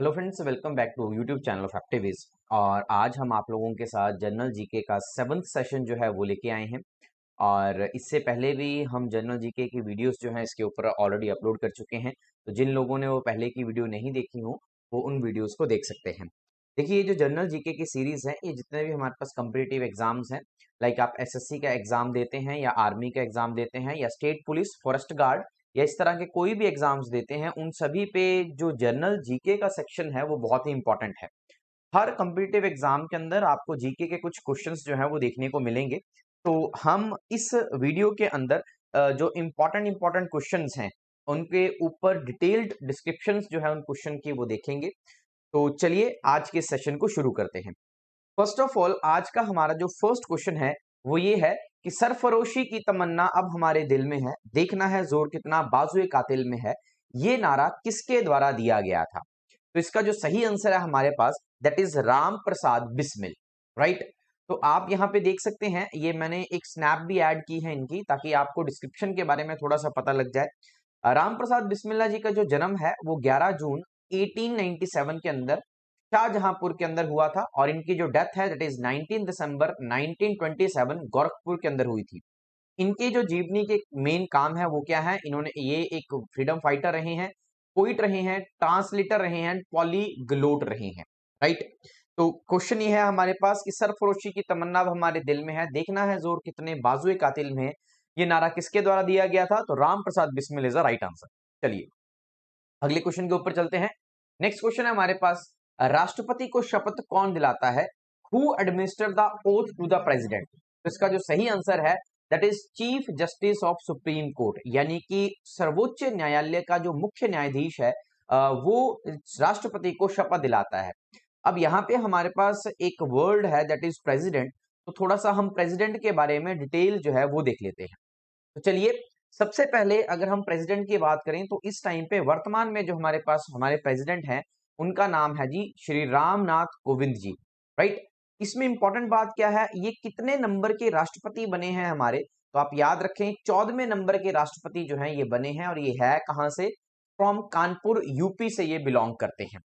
Hello friends, welcome back to YouTube channel of Activiz. और आज हम आप लोगों के साथ जनरल जीके का 7th सेशन जो है वो लेके आए हैं। और इससे पहले भी हम जनरल जीके की वीडियोस जो हैं इसके ऊपर ऑलरेडी अपलोड कर चुके हैं। तो जिन लोगों ने वो पहले की वीडियो नहीं देखी हो वो उन वीडियोस को देख सकते हैं। देखिए, ये जो जनरल जीके की सीरीज है, ये जितने भी हमारे पास कम्पिटिटिव एग्जाम्स हैं, लाइक आप एसएससी का एग्जाम देते हैं या आर्मी का एग्जाम देते हैं या स्टेट पुलिस फॉरेस्ट गार्ड या इस तरह के कोई भी एग्जाम्स देते हैं, उन सभी पे जो जनरल जीके का सेक्शन है वो बहुत ही इंपॉर्टेंट है। हर कम्पिटिटिव एग्जाम के अंदर आपको जीके के कुछ क्वेश्चंस जो है वो देखने को मिलेंगे। तो हम इस वीडियो के अंदर जो इम्पोर्टेंट इम्पोर्टेंट क्वेश्चंस हैं उनके ऊपर डिटेल्ड डिस्क्रिप्शंस जो है उन क्वेश्चन की वो देखेंगे। तो चलिए आज के सेशन को शुरू करते हैं। फर्स्ट ऑफ ऑल, आज का हमारा जो फर्स्ट क्वेश्चन है वो ये है कि सरफरोशी की तमन्ना अब हमारे दिल में है, देखना है जोर कितना बाजुए कातिल में है, ये नारा किसके द्वारा दिया गया था? तो इसका जो सही आंसर है हमारे पास, that is Ram Prasad Bismil. Right. तो आप यहाँ पे देख सकते हैं, ये मैंने एक स्नैप भी ऐड की है इनकी, ताकि आपको डिस्क्रिप्शन के बारे में थोड़ा सा पता लग जाए। राम प्रसाद बिस्मिल्ला जी का जो जन्म है वो 11 जून 1897 के अंदर शाहजहांपुर के अंदर हुआ था, और इनकी जो डेथ है दैट इज 19 दिसंबर 1927 गोरखपुर के अंदर हुई थी। इनके जो जीवनी के मेन काम है वो क्या है? इन्होंने ये एक फ्रीडम फाइटर रहे हैं, पोइट रहे हैं, ट्रांसलेटर रहे हैं, पॉलीग्लोट रहे हैं। राइट। तो क्वेश्चन ये है हमारे पास कि सरफरोशी की तमन्ना अब हमारे दिल में है, देखना है जोर कितने बाजुए कातिल में है, ये नारा किसके द्वारा दिया गया था? तो Ram Prasad Bismil is the right answer. चलिए अगले क्वेश्चन के ऊपर चलते हैं। नेक्स्ट क्वेश्चन है हमारे पास, राष्ट्रपति को शपथ कौन दिलाता है? Who administer the oath to the president? तो इसका जो सही आंसर है that is chief justice of supreme court, यानी कि सर्वोच्च न्यायालय का जो मुख्य न्यायाधीश है वो राष्ट्रपति को शपथ दिलाता है। अब यहाँ पे हमारे पास एक वर्ड है दैट इज प्रेसिडेंट। तो थोड़ा सा हम प्रेसिडेंट के बारे में डिटेल जो है वो देख लेते हैं। तो चलिए, सबसे पहले अगर हम प्रेसिडेंट की बात करें तो इस टाइम पे वर्तमान में जो हमारे पास हमारे प्रेसिडेंट हैं उनका नाम है जी श्री रामनाथ कोविंद जी। राइट। इसमें इंपॉर्टेंट बात क्या है, ये कितने नंबर के राष्ट्रपति बने हैं हमारे? तो आप याद रखें, 14वें नंबर के राष्ट्रपति जो हैं ये बने हैं, और ये है कहां से? फ्रॉम कानपुर यूपी से ये बिलोंग करते हैं।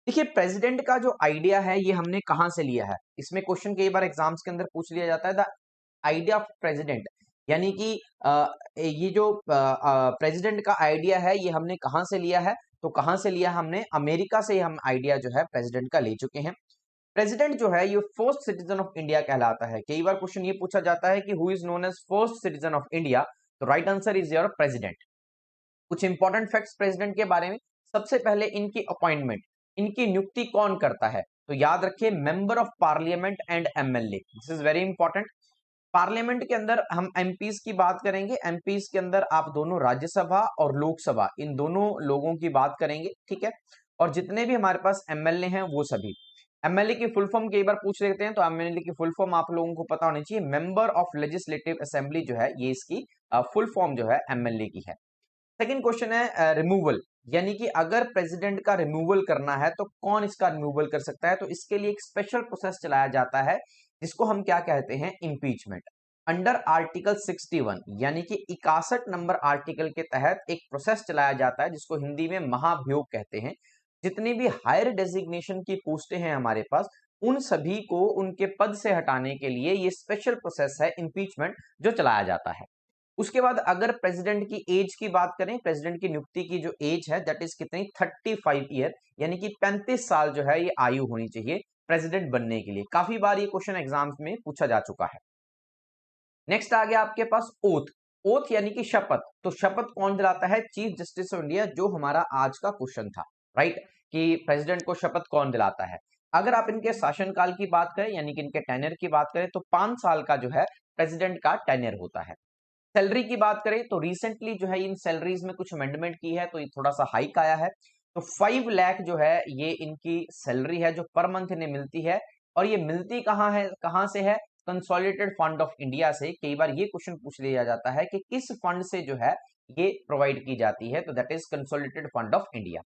देखिए, प्रेसिडेंट का जो आइडिया है ये हमने कहां से लिया है? इसमें क्वेश्चन कई बार एग्जाम्स के अंदर पूछ लिया जाता है, द आइडिया ऑफ प्रेसिडेंट, यानी कि ये जो प्रेसिडेंट का आइडिया है ये हमने कहां से लिया है? तो कहां से लिया? हमने अमेरिका से हम आइडिया जो है प्रेसिडेंट का ले चुके हैं। प्रेसिडेंट जो है ये फर्स्ट सिटीजन ऑफ इंडिया कहलाता है। कई बार क्वेश्चन ये पूछा जाता है कि who is known as first citizen of India? तो right answer is your president. कुछ इंपॉर्टेंट फैक्ट्स प्रेसिडेंट के बारे में। सबसे पहले इनकी अपॉइंटमेंट, इनकी नियुक्ति कौन करता है? तो याद रखिए, member of parliament and MLA, this is very important. Parliament के अंदर हम एमपीज की बात करेंगे, एमपीज के अंदर आप दोनों राज्यसभा और लोकसभा इन दोनों लोगों की बात करेंगे, ठीक है। और जितने भी हमारे पास एमएलए हैं वो सभी। एमएलए की फुल फॉर्म कई बार पूछ लेते हैं, तो एमएलए की फुल फॉर्म आप लोगों को पता होनी चाहिए। मेंबर ऑफ लेजिस्लेटिव असेंबली जो है ये इसकी फुल फॉर्म जो है एमएलए की है। सेकंड क्वेश्चन है रिमूवल, यानी कि अगर प्रेसिडेंट का रिमूवल करना है तो कौन इसका रिमूवल कर सकता है? तो इसके लिए एक स्पेशल प्रोसेस चलाया जाता है जिसको हम क्या कहते हैं? इम्पीचमेंट। अंडर आर्टिकल 61, यानी कि 61 नंबर आर्टिकल के तहत एक प्रोसेस चलाया जाता है जिसको हिंदी में महाभियोग कहते हैं। जितनी भी हायर डेजिग्नेशन की पोस्टें हैं हमारे पास, उन सभी को उनके पद से हटाने के लिए ये स्पेशल प्रोसेस है इम्पीचमेंट जो चलाया जाता है। उसके बाद अगर प्रेसिडेंट की एज की बात करें, प्रेसिडेंट की नियुक्ति की जो एज है दैट इज कितनी? 35 ईयर, यानी कि 35 साल जो है ये आयु होनी चाहिए प्रेसिडेंट बनने के लिए। काफी बार ये क्वेश्चन एग्जाम्स में पूछा जा चुका है। नेक्स्ट आ गया आपके पास ओथ। ओथ यानी कि शपथ। तो शपथ कौन दिलाता है? चीफ जस्टिस ऑफ इंडिया, जो हमारा आज का क्वेश्चन था। राइट, कि प्रेसिडेंट को शपथ कौन दिलाता है? अगर आप इनके शासनकाल की बात करें, यानी कि इनके टेन्योर की बात करें, तो 5 साल का जो है प्रेसिडेंट का टेन्योर होता है। सैलरी की बात करें तो रिसेंटली जो है इन सैलरीज में कुछ अमेंडमेंट की है, तो ये थोड़ा सा हाइक आया है। तो 5 लाख जो है ये इनकी सैलरी है जो पर मंथ इन्हें मिलती है। और ये मिलती कहाँ है, कहाँ से है? कंसोलिडेटेड फंड ऑफ इंडिया से। कई बार ये क्वेश्चन पूछ लिया जाता है कि किस फंड से जो है ये प्रोवाइड की जाती है, तो that is consolidated fund of India.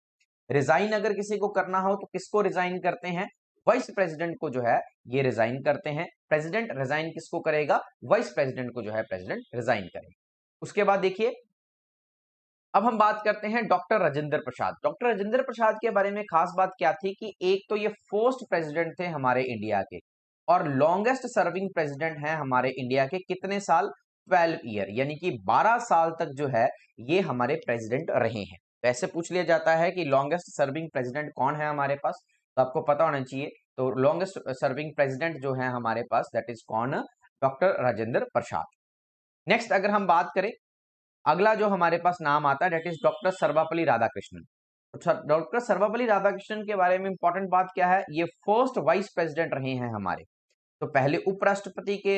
Resign अगर किसी को करना हो तो किसको रिजाइन करते हैं? वाइस प्रेसिडेंट को जो है ये रिजाइन करते हैं। प्रेसिडेंट रिजाइन किसको करेगा? वाइस प्रेसिडेंट को जो है प्रेसिडेंट रिजाइन करेगा। उसके बाद देखिए, अब हम बात करते हैं डॉक्टर राजेंद्र प्रसाद। डॉक्टर राजेंद्र प्रसाद के बारे में खास बात क्या थी कि एक तो ये फर्स्ट प्रेसिडेंट थे हमारे इंडिया के और लॉन्गेस्ट सर्विंग प्रेसिडेंट हैं हमारे इंडिया के। कितने साल? 12 ईयर, यानी कि 12 साल तक जो है ये हमारे प्रेसिडेंट रहे हैं। वैसे पूछ लिया जाता है कि लॉन्गेस्ट सर्विंग प्रेसिडेंट कौन है हमारे पास, तो आपको पता होना चाहिए। तो लॉन्गेस्ट सर्विंग प्रेसिडेंट जो है हमारे पास, दैट इज कौन? डॉक्टर राजेंद्र प्रसाद। नेक्स्ट अगर हम बात करें, अगला जो हमारे पास नाम आता है that is doctor Sarvepalli Radhakrishnan. Doctor Sarvepalli Radhakrishnan के बारे में इंपॉर्टेंट बात क्या है, ये फर्स्ट वाइस प्रेसिडेंट रहे हैं हमारे। तो पहले उपराष्ट्रपति के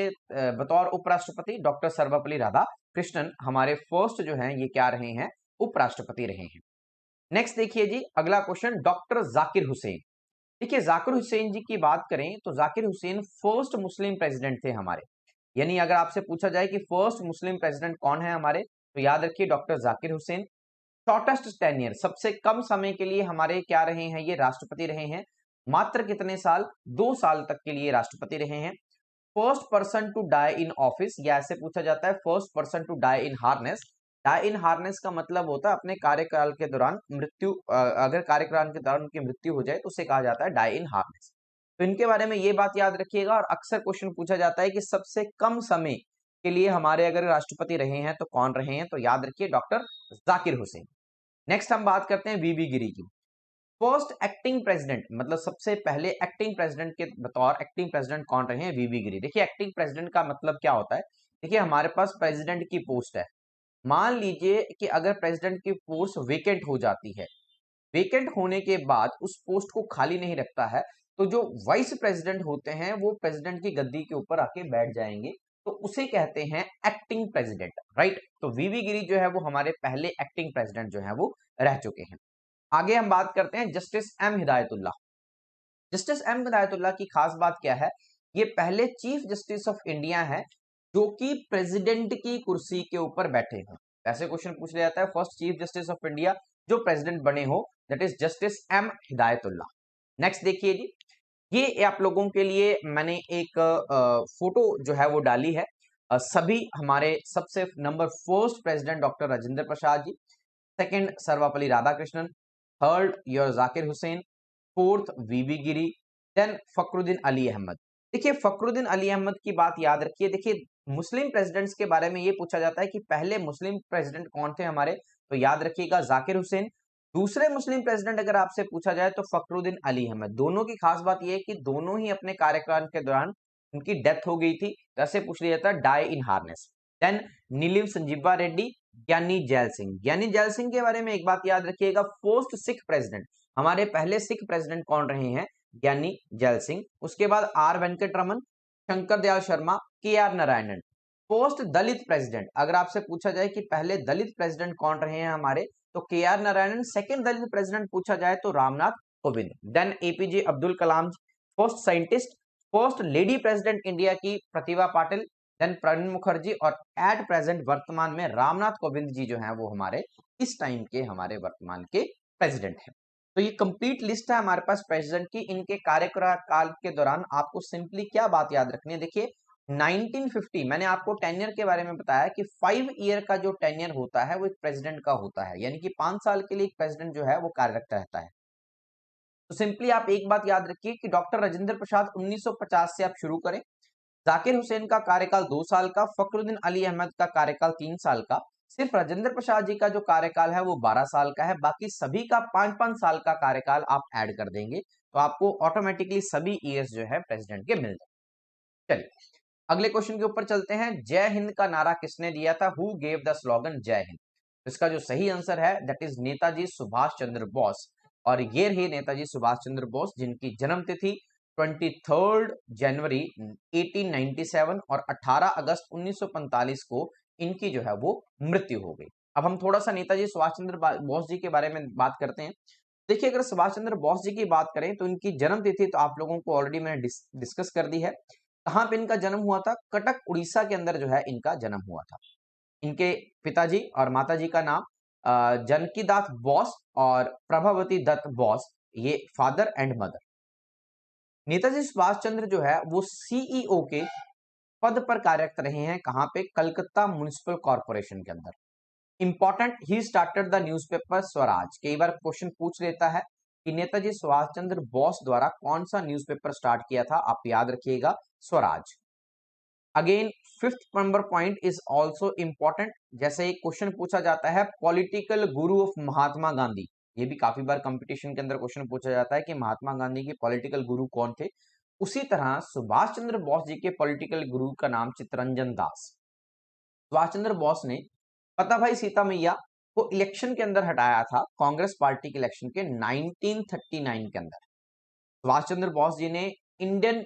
बतौर उपराष्ट्रपति डॉक्टर सर्वपल्ली राधाकृष्णन हमारे फर्स्ट जो हैं ये क्या रहे हैं? उपराष्ट्रपति रहे हैं। नेक्स्ट देखिए जी, अगला क्वेश्चन, डॉक्टर जाकिर हुसैन। देखिए जाकिर हुसैन जी की बात करें तो Zakir Hussain first Muslim president थे हमारे। यानी अगर आपसे पूछा जाए कि फर्स्ट मुस्लिम प्रेसिडेंट कौन है हमारे, तो याद रखिए doctor Zakir Hussain. Shortest tenure, सबसे कम समय के लिए हमारे क्या रहे हैं, ये राष्ट्रपति रहे हैं। मात्र कितने साल? 2 साल तक के लिए राष्ट्रपति रहे हैं। First person to die in office, या ऐसे पूछा जाता है first person to die in harness. Die in harness का मतलब होता है अपने कार्यकाल के दौरान मृत्यु, अगर कार्यकाल के दौरान उनकी मृत्यु हो जाए तो उसे कहा जाता है डाई इन हार्नेस। तो इनके बारे में ये बात याद रखिएगा। और अक्सर क्वेश्चन पूछा जाता है कि सबसे कम समय के लिए हमारे अगर राष्ट्रपति रहे हैं तो कौन रहे हैं, तो याद रखिए डॉक्टर जाकिर हुसैन। नेक्स्ट हम बात करते हैं वीवी गिरी की। फर्स्ट एक्टिंग प्रेसिडेंट, मतलब सबसे पहले एक्टिंग प्रेसिडेंट के बतौर एक्टिंग प्रेसिडेंट कौन रहे हैं? वीवी गिरी। देखिए एक्टिंग प्रेसिडेंट का मतलब क्या होता है, देखिए हमारे पास प्रेसिडेंट की पोस्ट है। मान लीजिए कि अगर प्रेसिडेंट की पोस्ट वेकेंट हो जाती है, वेकेंट होने के बाद उस पोस्ट को खाली नहीं रखता है, तो जो वाइस प्रेसिडेंट होते हैं वो प्रेसिडेंट की गद्दी के ऊपर आके बैठ जाएंगे, तो उसे कहते हैं एक्टिंग प्रेसिडेंट, राइट। तो वीवी गिरी जो है वो हमारे पहले एक्टिंग प्रेसिडेंट जो है वो रह चुके हैं। आगे हम बात करते हैं justice M Hidayatullah. Justice M Hidayatullah की खास बात क्या है, ये पहले चीफ जस्टिस ऑफ इंडिया है जो कि प्रेसिडेंट की कुर्सी के ऊपर बैठे हैं। ऐसे क्वेश्चन पूछ लिया जाता है, first chief justice of India जो प्रेसिडेंट बने हो, that is justice M Hidayatullah. Next देखिए जी, ये आप लोगों के लिए मैंने एक फोटो जो है वो डाली है। सभी हमारे सबसे number first president doctor Rajendra Prasad ji, second Sarvepalli Radhakrishnan, third your Zakir Hussain, fourth VV Giri, then Fakhruddin Ali Ahmed. देखिए फखरुद्दीन अली अहमद की बात याद रखिए। देखिए मुस्लिम प्रेसिडेंट्स के बारे में ये पूछा जाता है कि पहले मुस्लिम प्रेसिडेंट कौन थे हमारे, तो याद रखिएगा जाकिर हुसैन। दूसरे मुस्लिम प्रेसिडेंट अगर आपसे पूछा जाए तो फखरुद्दीन अली अहमद। दोनों की खास बात यह है कि दोनों ही अपने कार्यकाल के दौरान उनकी डेथ हो गई थी, जैसे पूछ लिया जाता है die in harness. Then Neelim Sanjeeva Reddy, ज्ञानी जैल सिंह। ज्ञानी जैल सिंह के बारे में एक बात याद रखिएगा, फर्स्ट सिख प्रेसिडेंट, हमारे पहले सिख प्रेसिडेंट कौन रहे हैं? ज्ञानी जैल सिंह। उसके बाद R Venkataraman, Shankar Dayal Sharma, K R Narayanan. Post Dalit president, अगर आपसे पूछा जाए कि पहले दलित प्रेसिडेंट कौन रहे हैं हमारे, तो K R Narayanan. Second Dalit president पूछा जाए तो Ramnath Kovind. Then APJ Abdul Kalam, first scientist. First lady president India की प्रतिभा पाटिल, देन प्रणब मुखर्जी, और एट प्रेजेंट वर्तमान में रामनाथ कोविंद जी जो हैं वो हमारे इस टाइम के हमारे वर्तमान के प्रेसिडेंट हैं। तो ये कंप्लीट लिस्ट है हमारे पास प्रेसिडेंट की। इनके कार्यकाल के दौरान आपको सिंपली क्या बात याद रखनी है, देखिए 1950, मैंने आपको टेन्योर के बारे में बताया कि 5 ईयर का जो टेन्योर होता है वो एक प्रेसिडेंट का होता है, यानी कि 5 साल के लिए एक प्रेसिडेंट जो है वो कार्यरत रहता है। तो सिंपली आप एक बात याद रखिए कि डॉक्टर राजेंद्र प्रसाद 1950 से आप शुरू करें, जाकिर हुसैन का कार्यकाल 2 साल का, फखरुद्दीन अली अहमद का कार्यकाल 3 साल का, सिर्फ राजेंद्र प्रसाद जी का जो कार्यकाल है वो 12 साल का है, बाकी सभी का 5-5 साल का कार्यकाल आप ऐड कर देंगे तो आपको ऑटोमेटिकली सभी ईयर्स जो है प्रेसिडेंट के मिल जाए। चलिए अगले क्वेश्चन के ऊपर चलते हैं। जय हिंद का नारा किसने दिया था? हु गेव द स्लोगन जय हिंद? इसका जो सही आंसर है दैट इज नेताजी सुभाष चंद्र बोस। और ये रहे नेताजी सुभाष चंद्र बोस जिनकी जन्म तिथि 23 जनवरी 1897 और 18 अगस्त 1945 को इनकी जो है वो मृत्यु हो गई। अब हम थोड़ा सा नेताजी सुभाष चंद्र बोस जी के बारे में बात करते हैं। देखिए अगर सुभाष चंद्र बोस जी की बात करें तो इनकी जन्म तिथि तो आप लोगों को ऑलरेडी मैंने डिस्कस कर दी है। कहां पे इनका जन्म हुआ था? कटक उड़ीसा के अंदर जो है इनका जन्म हुआ था। इनके पिताजी और माताजी का नाम जानकी दास बोस और प्रभावती दत्त बोस, ये father and mother. Netaji Subhash Chandra जो है वो सीईओ के पद पर कार्यरत रहे हैं। कहां पे? कलकत्ता म्युनिसिपल कॉर्पोरेशन के अंदर। Important, he started the newspaper Swaraj. कई बार क्वेश्चन पूछ लेता है कि नेताजी सुभाष चंद्र बोस द्वारा कौन सा न्यूज़पेपर स्टार्ट किया था, आप याद रखिएगा Swaraj. Again fifth number point is also important, जैसे एक क्वेश्चन पूछा जाता है political Guru of Mahatma Gandhi, ये भी काफी बार कंपटीशन के अंदर क्वेश्चन पूछा जाता है कि महात्मा गांधी के पॉलिटिकल गुरु कौन थे। उसी तरह सुभाष चंद्र बोस जी के पॉलिटिकल गुरु का नाम चित्तरंजन दास। सुभाष चंद्र बोस ने पता भाई सीता मैया को इलेक्शन के अंदर हटाया था, कांग्रेस पार्टी के इलेक्शन के 1939 के अंदर। सुभाष चंद्र बोस जी ने Indian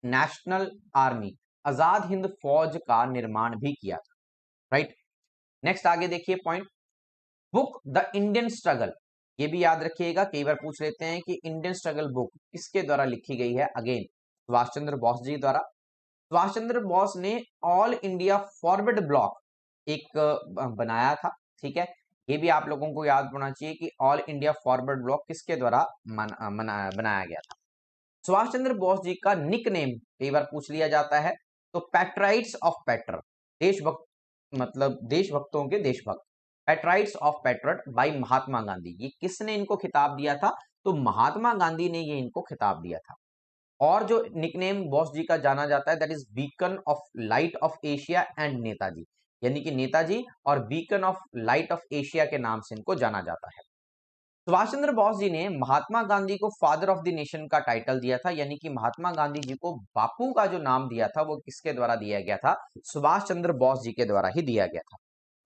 national army, Azad Hind फौज का निर्माण भी किया था, राइट। नेक्स्ट आगे देखिए point, book the Indian struggle, ये भी याद रखिएगा, कई बार पूछ लेते हैं कि इंडियन स्ट्रगल बुक किसके द्वारा लिखी गई है, अगेन सुभाष चंद्र बोस जी द्वारा। सुभाष चंद्र बोस ने ऑल इंडिया फॉरवर्ड ब्लॉक एक बनाया था, ठीक है। ये भी आप लोगों को याद होना चाहिए कि ऑल इंडिया फॉरवर्ड ब्लॉक किसके द्वारा बनाया गया था। सुभाष चंद्र बोस जी का निक नेम कई बार पूछ लिया जाता है, तो पैट्राइट्स ऑफ पैट्र, देशभक्त मतलब देशभक्तों के देशभक्त, पैट्राइट्स of patriot bye Mahatma Gandhi. ये किसने इनको खिताब दिया था, तो महात्मा गांधी ने ये इनको खिताब दिया था। और जो निकनेम बॉस जी का जाना जाता है that is beacon of light of Asia and Netaji, यानी कि नेताजी और beacon of light of Asia के नाम से इनको जाना जाता है। सुभाष चंद्र बोस जी ने महात्मा गांधी को फादर ऑफ द नेशन का टाइटल दिया था, यानी कि महात्मा गांधी जी को बापू का जो नाम दिया था वो किसके द्वारा दिया गया था, सुभाष चंद्र बोस जी के द्वारा ही दिया गया था।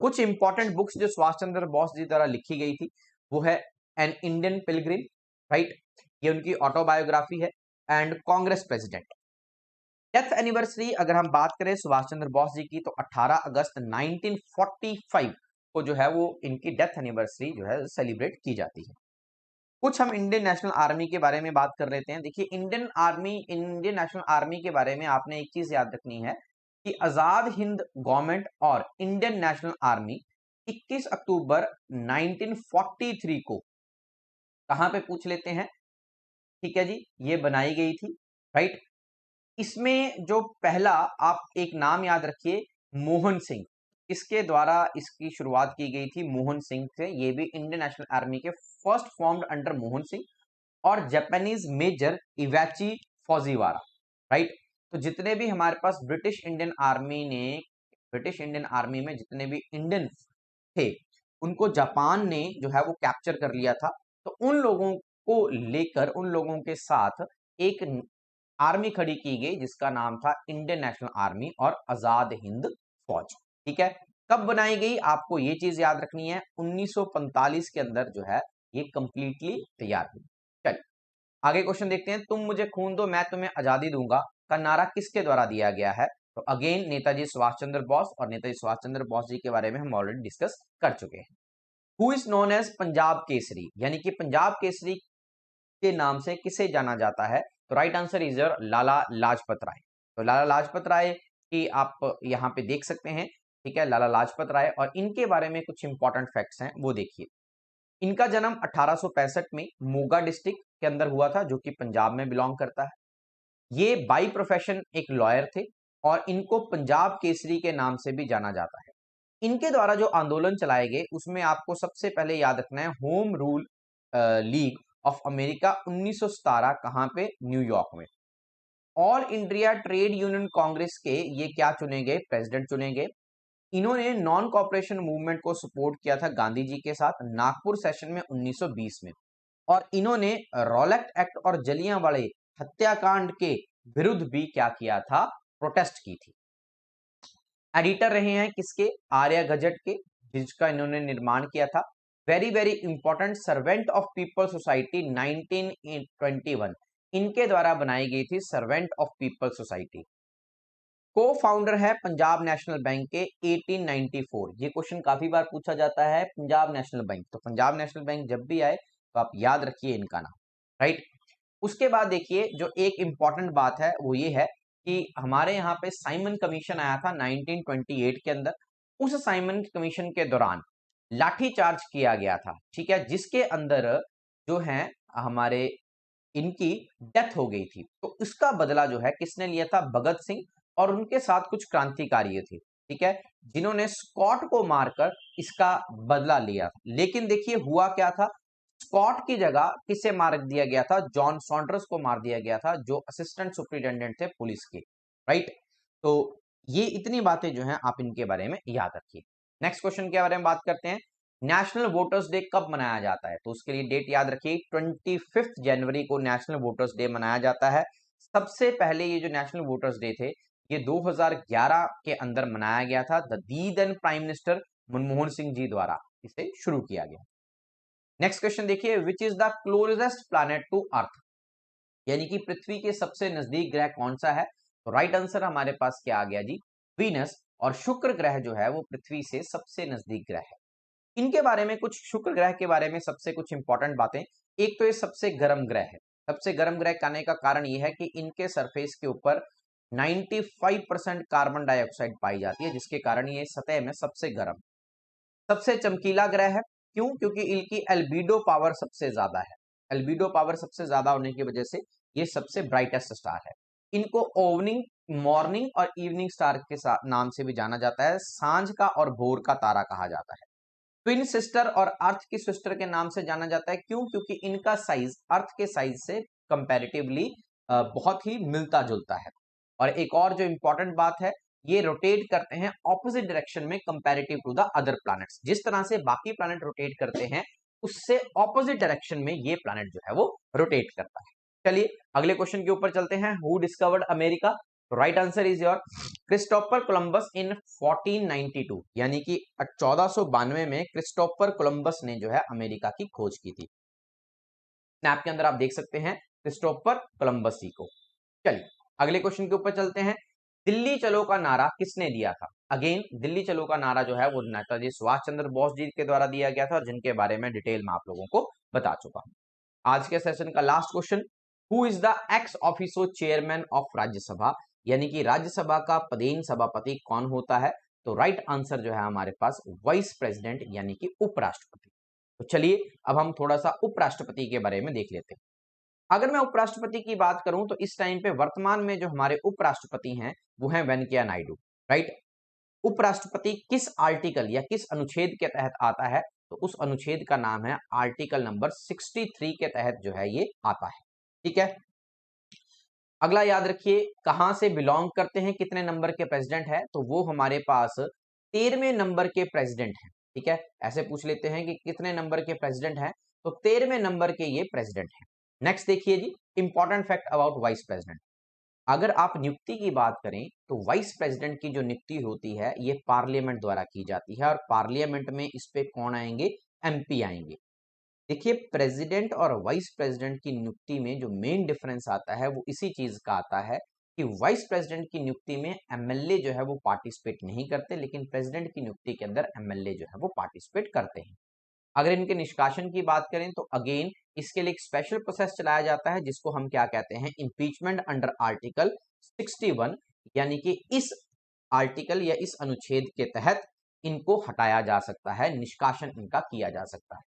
कुछ इंपॉर्टेंट बुक्स जो सुभाष चंद्र बोस जी द्वारा लिखी गई थी वो है एन इंडियन पिलग्रिम, राइट, ये उनकी ऑटोबायोग्राफी है, and Congress president. Death anniversary अगर हम बात करें सुभाष चंद्र बोस जी की, तो 18 अगस्त 1945 को जो है वो इनकी डेथ एनिवर्सरी जो है सेलिब्रेट की जाती है। कुछ हम इंडियन नेशनल आर्मी के बारे में बात कर लेते हैं। देखिए Indian army, Indian national army के बारे में आपने एक चीज याद रखनी है कि आजाद हिंद गवर्नमेंट और इंडियन नेशनल आर्मी 21 अक्टूबर 1943 को कहां पे पूछ लेते हैं, ठीक है जी, ये बनाई गई थी, राइट। इसमें जो पहला आप एक नाम याद रखिए, मोहन सिंह, इसके द्वारा इसकी शुरुआत की गई थी, मोहन सिंह थे, ये भी इंडियन नेशनल आर्मी के first formed under Mohan Singh, और जापानीज मेजर इवाची फौजीवारा, राइट। तो जितने भी हमारे पास ब्रिटिश इंडियन आर्मी में जितने भी इंडियन थे उनको जापान ने जो है वो कैप्चर कर लिया था, तो उन लोगों को लेकर उन लोगों के साथ एक आर्मी खड़ी की गई जिसका नाम था इंडियन नेशनल आर्मी और आजाद हिंद फौज, ठीक है। कब बनाई गई आपको ये चीज याद रखनी है, 1945 के अंदर जो है ये कंप्लीटली तैयार हुई। चल आगे क्वेश्चन देखते हैं, तुम मुझे खून दो मैं तुम्हें आजादी दूंगा का नारा किसके द्वारा दिया गया है, तो अगेन नेताजी सुभाष चंद्र बोस, और नेताजी सुभाष चंद्र बोस जी के बारे में हम ऑलरेडी डिस्कस कर चुके हैं। Who is known as Punjab Kesari, यानी कि पंजाब केसरी के नाम से किसे जाना जाता है, तो right answer is your Lala Lajpat Rai. तो लाला लाजपत राय की आप यहाँ पे देख सकते हैं, ठीक है, लाला लाजपत राय, और इनके बारे में कुछ इंपॉर्टेंट फैक्ट्स हैं वो देखिए। इनका जन्म 1865 में मोगा डिस्ट्रिक्ट के अंदर हुआ था जो कि पंजाब में बिलोंग करता है। ये बाई प्रोफेशन एक लॉयर थे और इनको पंजाब केसरी के नाम से भी जाना जाता है। इनके द्वारा जो आंदोलन चलाए गए उसमें आपको सबसे पहले याद रखना है home rule league of America 1917, कहां पे, न्यूयॉर्क में। All India trade union Congress के ये क्या चुने गए, प्रेसिडेंट चुने गए। इन्होंने नॉन कॉपरेशन मूवमेंट को सपोर्ट किया था गांधी जी के साथ नागपुर सेशन में 1920 में, और इन्होंने रॉलेट एक्ट और जलियांवाला हत्याकांड के विरुद्ध भी क्या किया था, प्रोटेस्ट की थी। एडिटर रहे हैं किसके, आर्या गजट के, जिसका इन्होंने निर्माण किया था। Very very important, servant of people society 1921 इनके द्वारा बनाई गई थी, सर्वेंट ऑफ पीपल सोसाइटी। को फाउंडर है पंजाब नेशनल बैंक के 1894, ये क्वेश्चन काफी बार पूछा जाता है, पंजाब नेशनल बैंक, तो पंजाब नेशनल बैंक जब भी आए तो आप याद रखिए इनका नाम, राइट। उसके बाद देखिए जो एक इंपॉर्टेंट बात है वो ये है कि हमारे यहाँ पे साइमन कमीशन आया था 1928 के अंदर। उस साइमन कमीशन के दौरान लाठी चार्ज किया गया था, ठीक है, जिसके अंदर जो है हमारे इनकी डेथ हो गई थी। तो इसका बदला जो है किसने लिया था, भगत सिंह और उनके साथ कुछ क्रांतिकारी थे। ठीक है, जिन्होंने स्कॉट को मारकर इसका बदला लिया। लेकिन देखिए हुआ क्या था, स्कॉट की जगह किसे मार दिया गया था, जॉन सॉन्डर्स को मार दिया गया था, जो असिस्टेंट सुपरिटेंडेंट थे पुलिस के। राइट, तो ये इतनी बातें जो हैं आप इनके बारे में याद रखिए। नेक्स्ट क्वेश्चन के बारे में बात करते हैं, नेशनल वोटर्स डे कब मनाया जाता है? तो उसके लिए डेट याद रखिए, 25 जनवरी को नेशनल वोटर्स डे मनाया जाता है। सबसे पहले ये जो नेशनल वोटर्स डे थे ये 2011 के अंदर मनाया गया था, the then prime minister Manmohan Singh ji द्वारा इसे शुरू किया गया। नेक्स्ट क्वेश्चन देखिए, which is the closest planet to earth? यानी कि पृथ्वी के सबसे नजदीक ग्रह कौन सा है? तो राइट आंसर हमारे पास क्या आ गया जी, वीनस। और शुक्र ग्रह जो है वो पृथ्वी से सबसे नजदीक ग्रह है। इनके बारे में कुछ, शुक्र ग्रह के बारे में सबसे कुछ इंपॉर्टेंट बातें। एक तो ये सबसे गर्म ग्रह है। सबसे गर्म ग्रह कहने का कारण ये है कि इनके सरफेस के ऊपर 95% कार्बन डाइऑक्साइड पाई जाती है, जिसके कारण ये सतह में सबसे गर्म। सबसे चमकीला ग्रह है, क्यों? क्योंकि इनकी एल्बिडो पावर सबसे ज्यादा है। एल्बिडो पावर सबसे ज्यादा होने की वजह से ये सबसे ब्राइटेस्ट स्टार है। इनको ओवनिंग, मॉर्निंग और इवनिंग स्टार के नाम से भी जाना जाता है। सांझ का और भोर का तारा कहा जाता है। ट्विन सिस्टर और अर्थ की सिस्टर के नाम से जाना जाता है, क्यों? क्योंकि इनका साइज अर्थ के साइज से कंपैरेटिवली बहुत ही मिलता जुलता है। और एक और जो इंपॉर्टेंट बात है, ये रोटेट करते हैं ऑपोजिट डायरेक्शन में comparative to the other planets. जिस तरह से बाकी प्लैनेट रोटेट करते हैं उससे ऑपोजिट डायरेक्शन में ये प्लैनेट जो है वो रोटेट करता है। चलिए अगले क्वेश्चन के ऊपर चलते हैं, who discovered America? Right answer is your Christopher Columbus in 1492, यानी कि 1492 में क्रिस्टोफर कोलंबस ने जो है अमेरिका की खोज की थी। मैप के अंदर आप देख सकते हैं क्रिस्टोफर कोलंबस जी को। चलिए अगले क्वेश्चन के ऊपर चलते हैं, दिल्ली चलो का नारा किसने दिया था? अगेन दिल्ली चलो का नारा जो है वो नेताजी सुभाष चंद्र बोस जी के द्वारा दिया गया था, और जिनके बारे में डिटेल में आप लोगों को बता चुका हूं। आज के सेशन का last question, who is the x officio chairman of Rajya Sabha? यानी कि राज्यसभा का पदेन सभापति कौन होता है? तो राइट आंसर जो है हमारे पास वाइस प्रेसिडेंट यानी कि उपराष्ट्रपति। तो चलिए अब हम थोड़ा सा उपराष्ट्रपति के बारे में देख लेते हैं। अगर मैं उपराष्ट्रपति की बात करूं तो इस टाइम पे वर्तमान में जो हमारे उपराष्ट्रपति हैं वो हैं वेंकैया नायडू। राइट, उपराष्ट्रपति किस आर्टिकल या किस अनुच्छेद के तहत आता है? तो उस अनुच्छेद का नाम है आर्टिकल नंबर 63 के तहत जो है ये आता है। ठीक है, अगला याद रखिए, कहां से बिलोंग करते हैं, कितने नंबर के प्रेसिडेंट है? तो वो हमारे पास 13वें नंबर के प्रेसिडेंट हैं। ठीक है, ऐसे पूछ लेते हैं कि कितने नंबर के प्रेसिडेंट हैं, तो 13वें नंबर के ये प्रेसिडेंट हैं। नेक्स्ट देखिए जी, important fact about vice president. अगर आप नियुक्ति की बात करें तो वाइस प्रेसिडेंट की जो नियुक्ति होती है ये पार्लियामेंट द्वारा की जाती है, और पार्लियामेंट में इस पे कौन आएंगे? एमपी आएंगे। देखिए प्रेसिडेंट और वाइस प्रेसिडेंट की नियुक्ति में जो मेन डिफरेंस आता है वो इसी चीज का आता है कि वाइस प्रेसिडेंट की नियुक्ति में एमएलए जो है वो पार्टिसिपेट नहीं करते, लेकिन प्रेसिडेंट की नियुक्ति के अंदर एमएलए जो है वो पार्टिसिपेट करते हैं। अगर इनके निष्कासन की बात करें तो अगेन इसके लिए एक स्पेशल प्रोसेस चलाया जाता है, जिसको हम क्या कहते हैं? इम्पीचमेंट अंडर आर्टिकल 61, यानी कि इस आर्टिकल या इस अनुच्छेद के तहत इनको हटाया जा सकता है, निष्कासन इनका किया जा सकता है।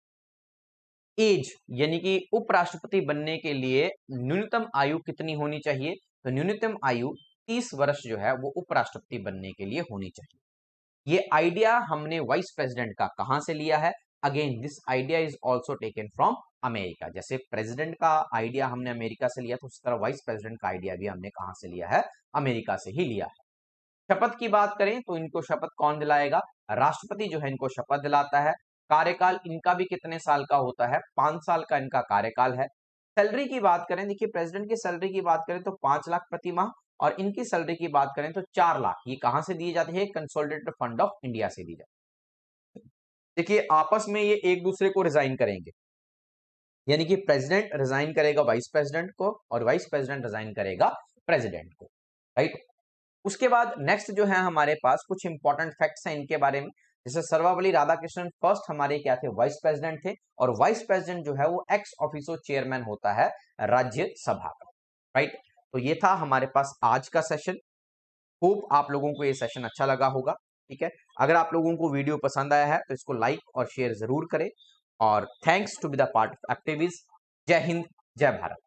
एज यानी कि उपराष्ट्रपति बनने के लिए न्यूनतम आयु कितनी होनी चाहिए? तो न्यूनतम आयु 30 वर्ष जो है वो उपराष्ट्रपति बनने के लिए होनी चाहिए। ये आइडिया हमने वाइस प्रेसिडेंट का कहां से लिया है? Again this idea is also taken from America. जैसे प्रेसिडेंट का आइडिया हमने अमेरिका से लिया, तो उस तरह वाइस प्रेसिडेंट का आइडिया भी हमने कहां से लिया है? अमेरिका से ही लिया है। शपथ की बात करें तो इनको शपथ कौन दिलाएगा? राष्ट्रपति जो है इनको शपथ दिलाता है। कार्यकाल इनका भी कितने साल का होता है? 5 साल का इनका कार्यकाल है। सैलरी की बात करें, देखिए प्रेसिडेंट की सैलरी की बात करें तो 5 लाख प्रति माह, और इनकी सैलरी की बात करें तो 4 लाख। ये कहां से दी जाती है? कंसोलिडेटेड फंड ऑफ इंडिया से दी जाती है। देखिए आपस में ये एक दूसरे को रिजाइन करेंगे, यानी कि प्रेसिडेंट रिजाइन करेगा वाइस प्रेसिडेंट को और वाइस प्रेसिडेंट रिजाइन करेगा प्रेसिडेंट को। राइट, उसके बाद नेक्स्ट जो है हमारे पास कुछ इंपॉर्टेंट फैक्ट्स हैं इनके बारे में। जैसे सर्वपल्ली राधाकृष्णन फर्स्ट हमारे क्या थे? वाइस प्रेसिडेंट थे, और वाइस प्रेसिडेंट जो है वो एक्स ऑफिसो चेयरमैन होता है राज्यसभा का। राइट, तो ये था हमारे पास आज का सेशन। होप आप लोगों को ये सेशन अच्छा लगा होगा। ठीक है, अगर आप लोगों को वीडियो पसंद आया है तो इसको लाइक और शेयर जरूर करें, और thanks to be the part of activist. जय हिंद, जय भारत।